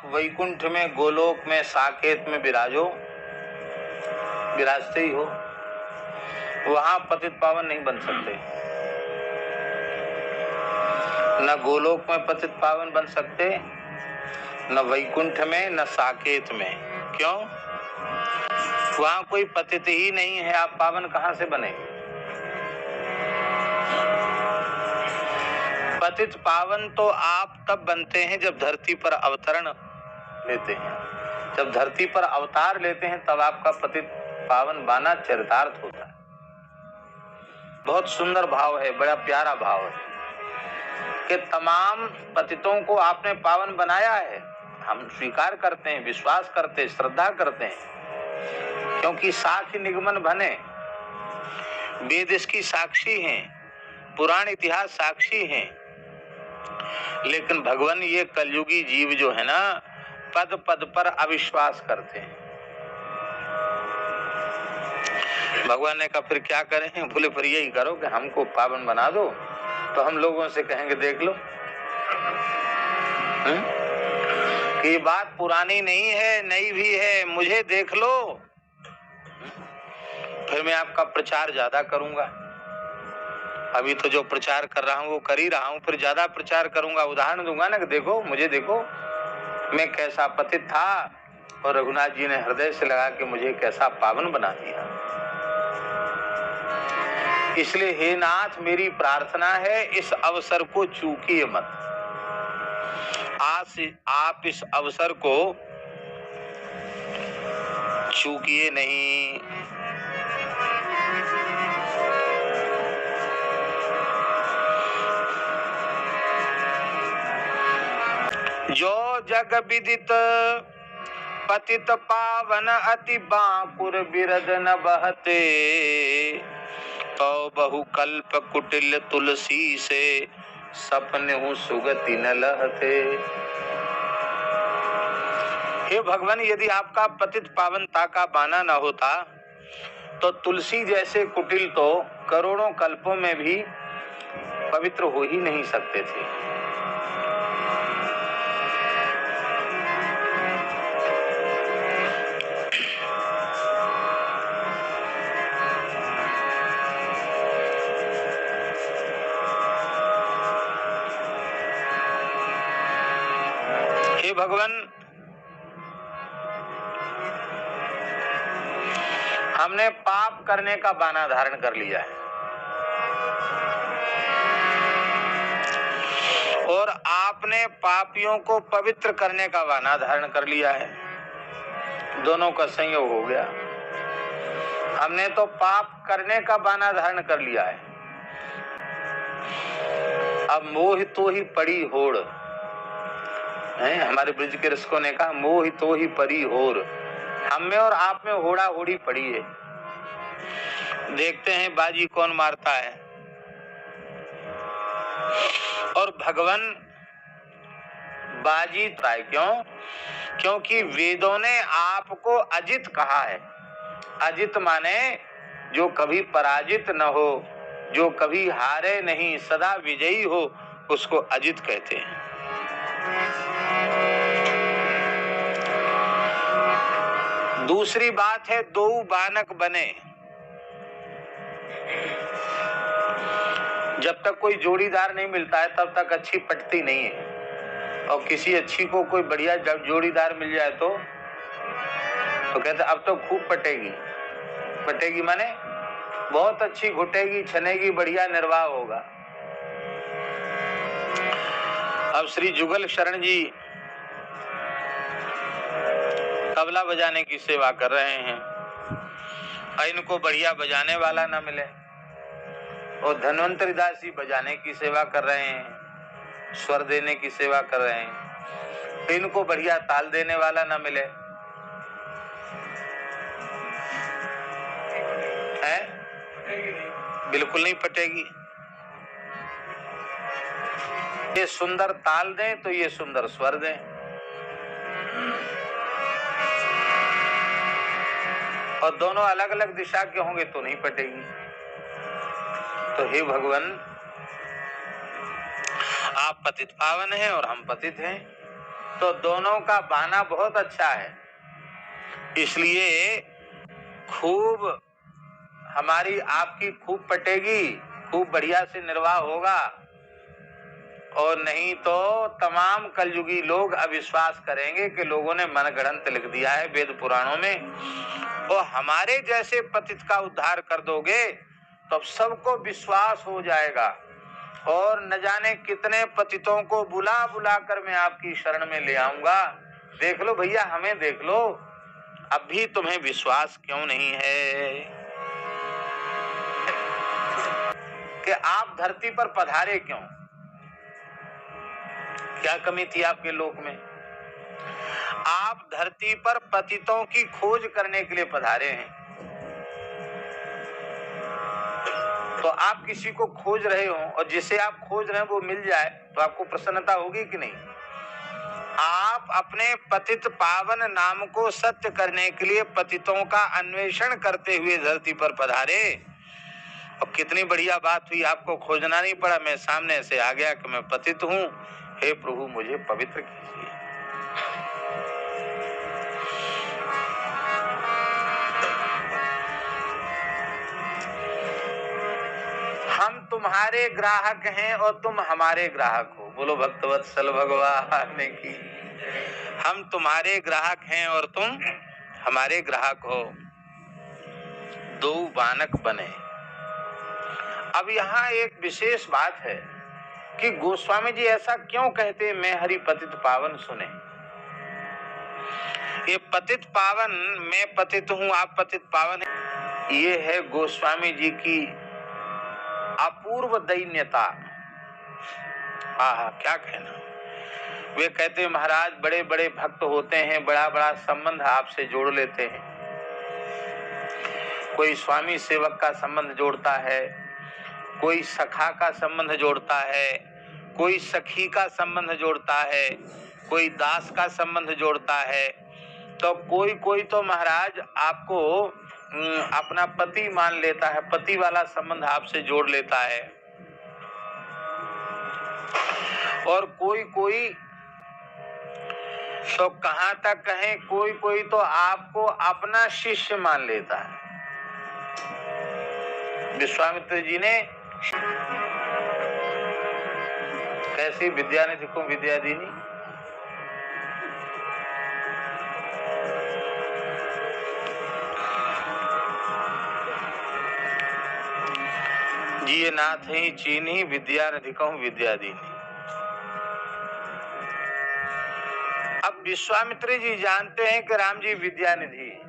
वैकुंठ में, गोलोक में, साकेत में विराजते ही हो, वहां पतित पावन नहीं बन सकते। न गोलोक में पतित पावन बन सकते, न वैकुंठ में, न साकेत में। क्यों? वहां कोई पतित ही नहीं है, आप पावन कहां से बने? पतित पावन तो आप तब बनते हैं जब धरती पर अवतरण लेते हैं। जब धरती पर अवतार लेते हैं तब आपका पतित पावन बाना चरितार्थ होता है। बहुत सुंदर भाव है, बड़ा प्यारा भाव है कि तमाम पतितों को आपने पावन बनाया है। हम स्वीकार करते हैं, विश्वास करते हैं, श्रद्धा करते हैं, क्योंकि साक्ष्य निगमन बने, वेद इसकी साक्षी हैं, पुराण इतिहास साक्षी हैं। लेकिन भगवान ये कलयुगी जीव जो है ना, पद पद पर अविश्वास करते हैं। भगवान ने कहा फिर क्या करें? बोले फिर यही करो कि हमको पावन बना दो, तो हम लोगों से कहेंगे देख लो। कि ये बात पुरानी नहीं है, नई भी है, मुझे देख लो, फिर मैं आपका प्रचार ज्यादा करूंगा। अभी तो जो प्रचार कर रहा हूं वो कर ही रहा हूं, फिर ज्यादा प्रचार करूंगा, उदाहरण दूंगा ना कि देखो, मुझे देखो, मैं कैसा पतित था और रघुनाथ जी ने हृदय से लगा के मुझे कैसा पावन बना दिया। इसलिए हे नाथ, मेरी प्रार्थना है इस अवसर को चूकिए मत। आज आप इस अवसर को चूकिए नहीं। जो जग विदित पतित पावन अति बांकुर बिरद न बहते, तो बहु कल्प कुटिल तुलसी से सपने हूँ सुगति न लहते। हे भगवान, यदि आपका पतित पावनता का बाना न होता तो तुलसी जैसे कुटिल तो करोड़ों कल्पों में भी पवित्र हो ही नहीं सकते थे। हे भगवान, हमने पाप करने का बाना धारण कर लिया है और आपने पापियों को पवित्र करने का बाना धारण कर लिया है। दोनों का संयोग हो गया। हमने तो पाप करने का बाना धारण कर लिया है, अब मोह तो ही पड़ी होड़ है। हमारे ब्रज के रसिकों ने कहा मोह तो ही पड़ी होड़। हम में और आप में होड़ा होड़ी पड़ी है। देखते हैं बाजी कौन मारता है। और भगवान बाजी है क्यों? क्योंकि वेदों ने आपको अजित कहा है। अजित माने जो कभी पराजित न हो, जो कभी हारे नहीं, सदा विजयी हो, उसको अजित कहते हैं। दूसरी बात है दो बानक बने। जब तक कोई जोड़ीदार नहीं मिलता है तब तक अच्छी पटती नहीं है। और किसी अच्छी को कोई बढ़िया जोड़ीदार मिल जाए तो कहते अब तो खूब पटेगी। पटेगी माने बहुत अच्छी घुटेगी, छनेगी, बढ़िया निर्वाह होगा। अब श्री जुगल शरण जी तबला बजाने की सेवा कर रहे हैं, इनको बढ़िया बजाने वाला ना मिले। और धन्वंतरी दास जी बजाने की सेवा कर रहे हैं, स्वर देने की सेवा कर रहे हैं, इनको बढ़िया ताल देने वाला ना मिले। है? बिल्कुल नहीं पटेगी। ये सुंदर ताल दें तो ये सुंदर स्वर दें। और दोनों अलग अलग दिशा के होंगे तो नहीं पटेगी। तो हे भगवान, आप पतित पावन हैं और हम पतित हैं। तो दोनों का बहाना बहुत अच्छा है, इसलिए खूब हमारी आपकी खूब पटेगी, खूब बढ़िया से निर्वाह होगा, और नहीं तो तमाम कलयुगी लोग अविश्वास करेंगे कि लोगों ने मनगढ़ंत लिख दिया है वेद पुराणों में, और हमारे जैसे पतित का उद्धार कर दोगे तो सबको विश्वास हो जाएगा, और न जाने कितने पतितों को बुला बुला कर मैं आपकी शरण में ले आऊंगा। देख लो भैया, हमें देख लो, अब भी तुम्हें विश्वास क्यों नहीं है कि आप धरती पर पधारे क्यों? क्या कमी थी आपके लोक में? आप धरती पर पतितों की खोज करने के लिए पधारे हैं। तो आप किसी को खोज रहे हो और जिसे आप खोज रहे हैं वो मिल जाए तो आपको प्रसन्नता होगी कि नहीं? आप अपने पतित पावन नाम को सत्य करने के लिए पतितों का अन्वेषण करते हुए धरती पर पधारे, और कितनी बढ़िया बात हुई, आपको खोजना नहीं पड़ा, मैं सामने से आ गया कि मैं पतित हूं, हे प्रभु मुझे पवित्र कीजिए। हम तुम्हारे ग्राहक हैं और तुम हमारे ग्राहक हो। बोलो भक्तवत्सल भगवान की। हम तुम्हारे ग्राहक हैं और तुम हमारे ग्राहक हो। दो बानक बने। अब यहाँ एक विशेष बात है कि गोस्वामी जी ऐसा क्यों कहते, मैं हरि पतित पावन सुने। ये पतित पावन, मैं पतित हूँ आप पतित पावन है, ये है गोस्वामी जी की अपूर्व दैन्यता। आहा, क्या कहना। वे कहते महाराज बड़े बड़े भक्त होते हैं, बड़ा बड़ा संबंध आपसे जोड़ लेते हैं। कोई स्वामी सेवक का संबंध जोड़ता है, कोई सखा का संबंध जोड़ता है, कोई सखी का संबंध जोड़ता है, कोई दास का संबंध जोड़ता है, तो कोई कोई तो महाराज आपको अपना पति मान लेता है, पति वाला संबंध आपसे जोड़ लेता है, और कोई कोई तो कहां तक कहें, कोई कोई तो आपको अपना शिष्य मान लेता है। विश्वामित्र जी ने कैसी विद्यानिधि को विद्या दीनी, जिये नाथ ही चीनी विद्यानिधि को विद्या दीनी। अब विश्वामित्र जी जानते हैं कि राम जी विद्यानिधि हैं,